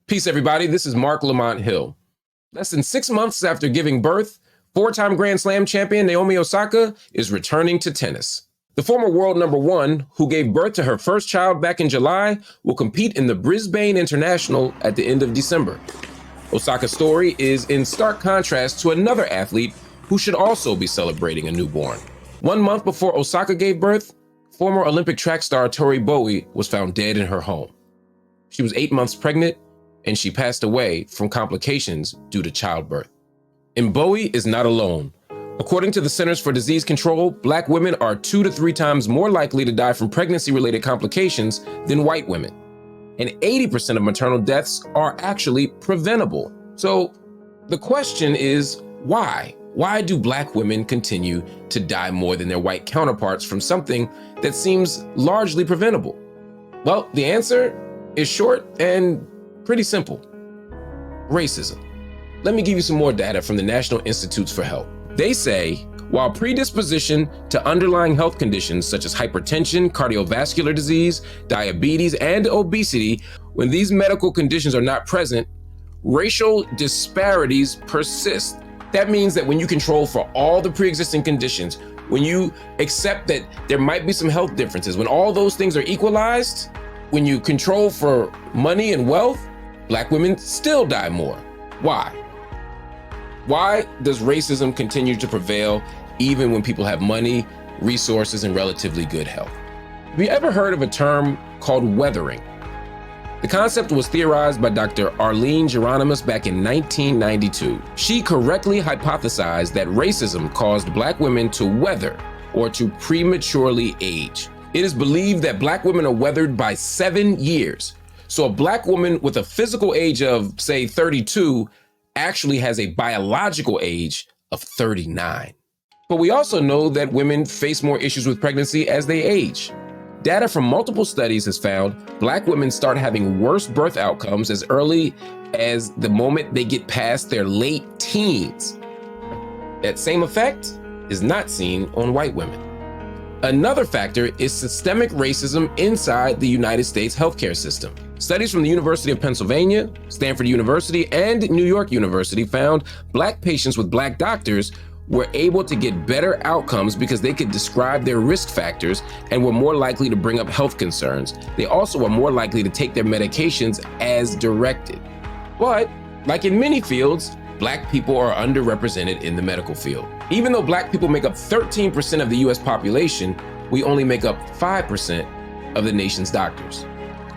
Peace, everybody. This is Marc Lamont Hill. Less than 6 months after giving birth, four-time Grand Slam champion Naomi Osaka is returning to tennis. The former world number one, who gave birth to her first child back in July, will compete in the Brisbane International at the end of December. Osaka's story is in stark contrast to another athlete who should also be celebrating a newborn. 1 month before Osaka gave birth, former Olympic track star Tori Bowie was found dead in her home. She was 8 months pregnant, and she passed away from complications due to childbirth. And Bowie is not alone. According to the Centers for Disease Control, Black women are 2 to 3 times more likely to die from pregnancy-related complications than white women. And 80% of maternal deaths are actually preventable. So the question is, why? Why do Black women continue to die more than their white counterparts from something that seems largely preventable? Well, the answer is short and pretty simple. Racism. Let me give you some more data from the National Institutes for Health. They say, while predisposition to underlying health conditions such as hypertension, cardiovascular disease, diabetes, and obesity, when these medical conditions are not present, racial disparities persist. That means that when you control for all the pre-existing conditions, when you accept that there might be some health differences, when all those things are equalized, when you control for money and wealth, Black women still die more. Why? Why does racism continue to prevail even when people have money, resources, and relatively good health? Have you ever heard of a term called weathering? The concept was theorized by Dr. Arlene Geronimus back in 1992. She correctly hypothesized that racism caused Black women to weather or to prematurely age. It is believed that Black women are weathered by 7 years. So a Black woman with a physical age of, say, 32 actually has a biological age of 39. But we also know that women face more issues with pregnancy as they age. Data from multiple studies has found Black women start having worse birth outcomes as early as the moment they get past their late teens. That same effect is not seen on white women. Another factor is systemic racism inside the United States healthcare system. Studies from the University of Pennsylvania, Stanford University, and New York University found Black patients with Black doctors were able to get better outcomes because they could describe their risk factors and were more likely to bring up health concerns. They also were more likely to take their medications as directed. But, like in many fields, Black people are underrepresented in the medical field. Even though Black people make up 13% of the US population, we only make up 5% of the nation's doctors.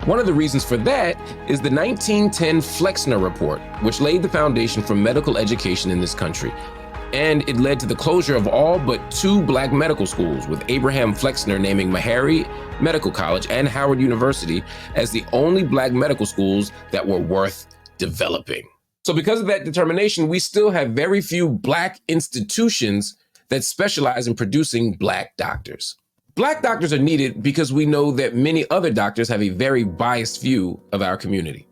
One of the reasons for that is the 1910 Flexner Report, which laid the foundation for medical education in this country. And it led to the closure of all but 2 Black medical schools, with Abraham Flexner naming Meharry Medical College and Howard University as the only Black medical schools that were worth developing. So because of that determination, we still have very few Black institutions that specialize in producing Black doctors. Black doctors are needed because we know that many other doctors have a very biased view of our community.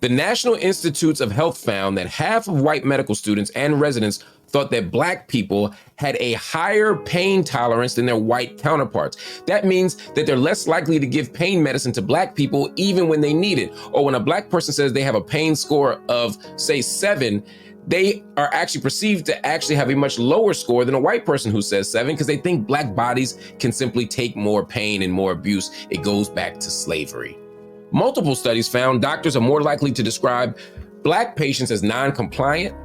The National Institutes of Health found that half of white medical students and residents thought that Black people had a higher pain tolerance than their white counterparts. That means that they're less likely to give pain medicine to Black people even when they need it. Or when a Black person says they have a pain score of, say, 7, they are actually perceived to actually have a much lower score than a white person who says 7 because they think Black bodies can simply take more pain and more abuse. It goes back to slavery. Multiple studies found doctors are more likely to describe Black patients as non-compliant,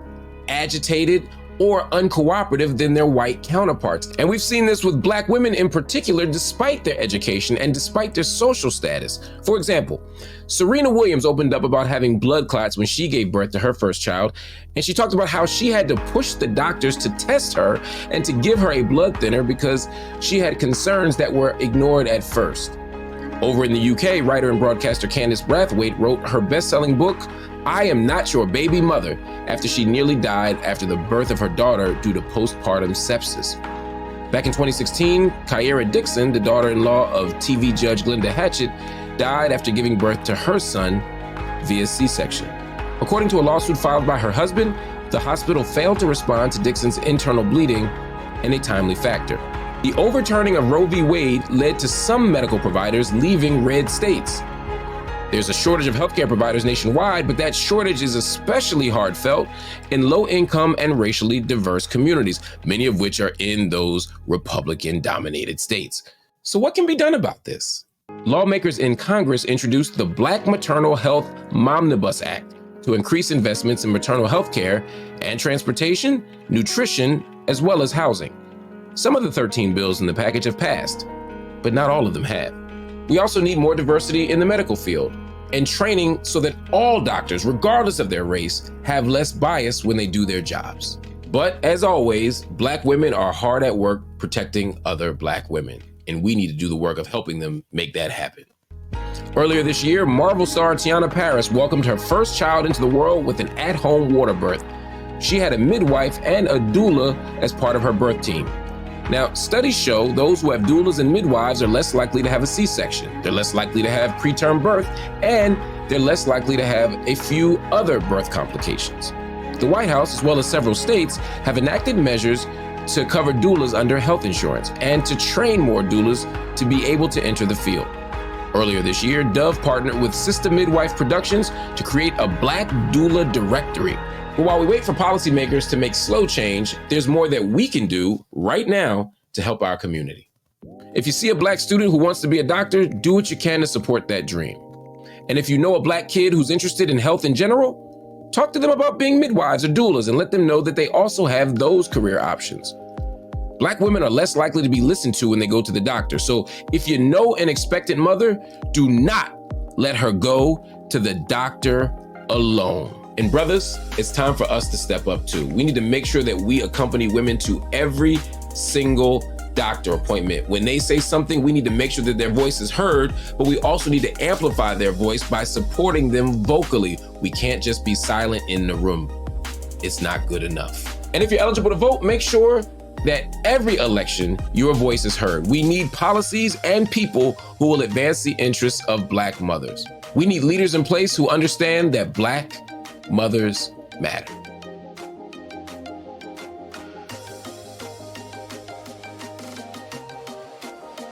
agitated, or uncooperative than their white counterparts. And we've seen this with Black women in particular, despite their education and despite their social status. For example, Serena Williams opened up about having blood clots when she gave birth to her first child, and she talked about how she had to push the doctors to test her and to give her a blood thinner because she had concerns that were ignored at first. Over in the UK, writer and broadcaster Candice Brathwaite wrote her best-selling book, I Am Not Your Baby Mother, after she nearly died after the birth of her daughter due to postpartum sepsis. Back in 2016, Kyara Dixon, the daughter-in-law of TV judge Glenda Hatchett, died after giving birth to her son via C-section. According to a lawsuit filed by her husband, the hospital failed to respond to Dixon's internal bleeding in a timely factor. The overturning of Roe v. Wade led to some medical providers leaving red states. There's a shortage of healthcare providers nationwide, but that shortage is especially hard felt in low-income and racially diverse communities, many of which are in those Republican-dominated states. So what can be done about this? Lawmakers in Congress introduced the Black Maternal Health Momnibus Act to increase investments in maternal health care and transportation, nutrition, as well as housing. Some of the 13 bills in the package have passed, but not all of them have. We also need more diversity in the medical field and training so that all doctors, regardless of their race, have less bias when they do their jobs. But as always, Black women are hard at work protecting other Black women, and we need to do the work of helping them make that happen. Earlier this year, Marvel star Teyonah Parris welcomed her first child into the world with an at-home water birth. She had a midwife and a doula as part of her birth team. Now, studies show those who have doulas and midwives are less likely to have a C-section. They're less likely to have preterm birth, and they're less likely to have a few other birth complications. The White House, as well as several states, have enacted measures to cover doulas under health insurance and to train more doulas to be able to enter the field. Earlier this year, Dove partnered with Sister Midwife Productions to create a Black doula directory. But while we wait for policymakers to make slow change, there's more that we can do right now to help our community. If you see a Black student who wants to be a doctor, do what you can to support that dream. And if you know a Black kid who's interested in health in general, talk to them about being midwives or doulas and let them know that they also have those career options. Black women are less likely to be listened to when they go to the doctor. So if you know an expectant mother, do not let her go to the doctor alone. And brothers, it's time for us to step up too. We need to make sure that we accompany women to every single doctor appointment. When they say something, we need to make sure that their voice is heard, but we also need to amplify their voice by supporting them vocally. We can't just be silent in the room. It's not good enough. And if you're eligible to vote, make sure that every election, your voice is heard. We need policies and people who will advance the interests of Black mothers. We need leaders in place who understand that Black mothers matter.